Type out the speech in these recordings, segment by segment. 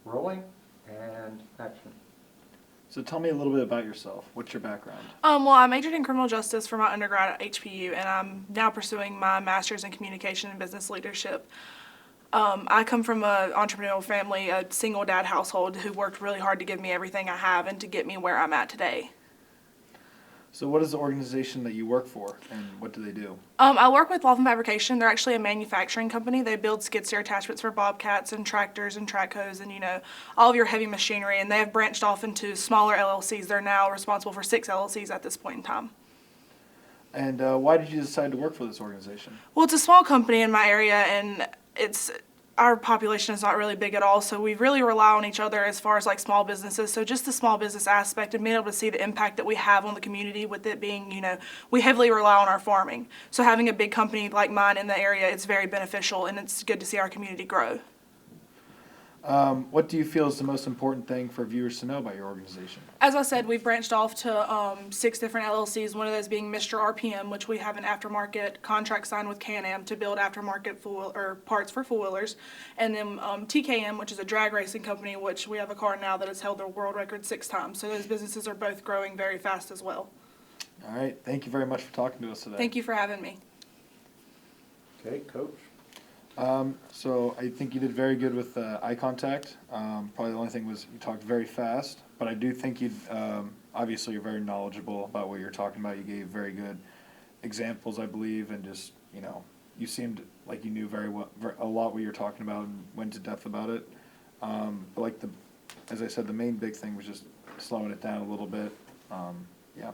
Rolling and action. So tell me a little bit about yourself. What's your background? Well, I majored in criminal justice for my undergrad at HPU, and I'm now pursuing my master's in communication and business leadership. I come from an entrepreneurial family, a single dad household who worked really hard to give me everything I have and to get me where I'm at today. So what is the organization that you work for, and what do they do? I work with Latham Fabrication. They're actually a manufacturing company. They build skid steer attachments for bobcats and tractors and track hoes and, all of your heavy machinery. And they have branched off into smaller LLCs. They're now responsible for 6 LLCs at this point in time. And why did you decide to work for this organization? Well, it's a small company in my area, and our population is not really big at all, so we really rely on each other as far as like small businesses. So just the small business aspect and being able to see the impact that we have on the community with it being, we heavily rely on our farming. So having a big company like mine in the area, it's very beneficial, and it's good to see our community grow. What do you feel is the most important thing for viewers to know about your organization? As I said, we've branched off to 6 different LLCs, one of those being Mr. RPM, which we have an aftermarket contract signed with Can-Am to build aftermarket parts for four-wheelers. And then TKM, which is a drag racing company, which we have a car now that has held the world record 6 times. So those businesses are both growing very fast as well. All right. Thank you very much for talking to us today. Thank you for having me. Okay, Coach. So I think you did very good with eye contact. Probably the only thing was you talked very fast, but I do think you obviously you're very knowledgeable about what you're talking about. You gave very good examples, I believe, and just, you seemed like you knew very well, a lot what you're talking about and went to depth about it. But like as I said, the main big thing was just slowing it down a little bit. Yeah.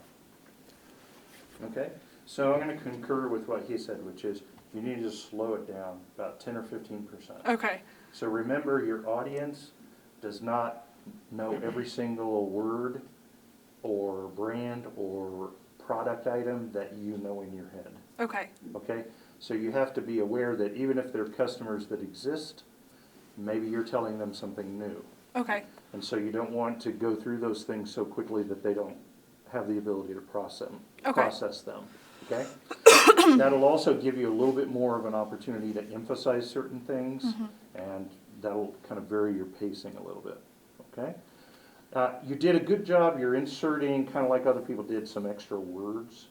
Okay, so I'm going to concur with what he said, which is you need to slow it down about 10 or 15%. Okay. So remember, your audience does not know every single word or brand or product item that you know in your head. Okay. Okay? So you have to be aware that even if they're customers that exist, maybe you're telling them something new. Okay. And so you don't want to go through those things so quickly that they don't have the ability to process them. Okay? That'll also give you a little bit more of an opportunity to emphasize certain things, and that'll kind of vary your pacing a little bit. Okay? You did a good job. You're inserting, kind of like other people did, some extra words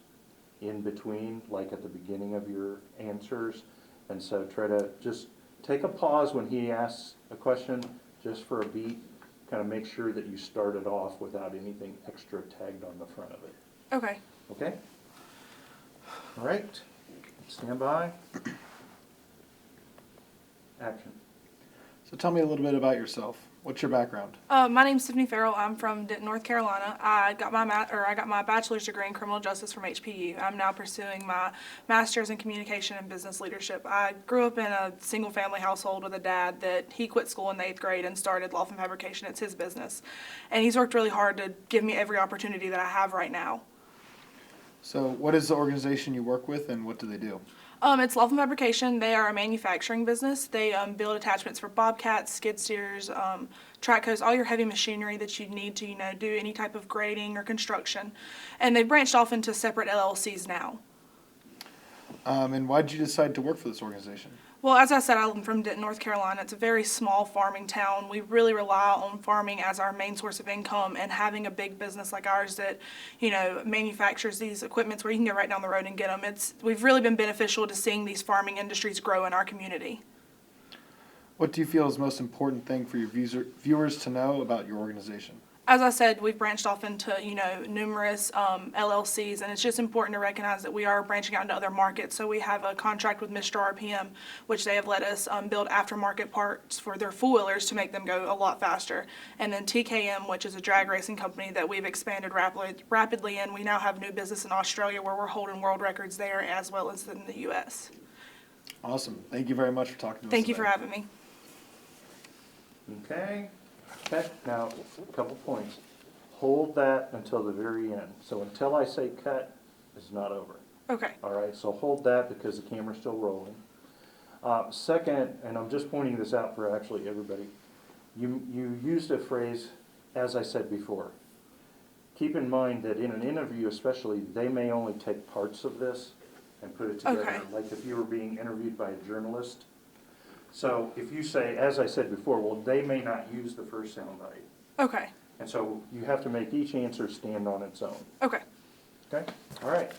in between, like at the beginning of your answers. And so try to just take a pause when he asks a question, just for a beat. Kind of make sure that you start it off without anything extra tagged on the front of it. Okay. Okay? All right. Stand by. Action. So tell me a little bit about yourself. What's your background? My name's Tiffany Ferrell. I'm from Denton, North Carolina. I got my bachelor's degree in criminal justice from HPU. I'm now pursuing my master's in communication and business leadership. I grew up in a single-family household with a dad that he quit school in the 8th grade and started Latham Fabrication. It's his business, and he's worked really hard to give me every opportunity that I have right now. So what is the organization you work with, and what do they do? It's Latham Fabrication. They are a manufacturing business. They build attachments for bobcats, skid steers, track hoes, all your heavy machinery that you need to, do any type of grading or construction. And they've branched off into separate LLCs now. And why did you decide to work for this organization? Well, as I said, I'm from Denton, North Carolina. It's a very small farming town. We really rely on farming as our main source of income, and having a big business like ours that, manufactures these equipments where you can go right down the road and get them. We've really been beneficial to seeing these farming industries grow in our community. What do you feel is the most important thing for your viewers to know about your organization? As I said, we've branched off into, numerous LLCs, and it's just important to recognize that we are branching out into other markets. So we have a contract with Mr. RPM, which they have let us build aftermarket parts for their four-wheelers to make them go a lot faster. And then TKM, which is a drag racing company that we've expanded rapidly in. We now have new business in Australia where we're holding world records there as well as in the U.S. Awesome. Thank you very much for talking to us Thank you today. for having me. Okay. Okay. Now, a couple points. Hold that until the very end. So until I say cut, it's not over. Okay. All right. So hold that because the camera's still rolling. Second, and I'm just pointing this out for actually everybody, you used a phrase, as I said before. Keep in mind that in an interview especially, they may only take parts of this and put it together. Okay. Like if you were being interviewed by a journalist, So if you say, as I said before, well, they may not use the first soundbite. Okay, And so you have to make each answer stand on its own. okay. Okay? All right.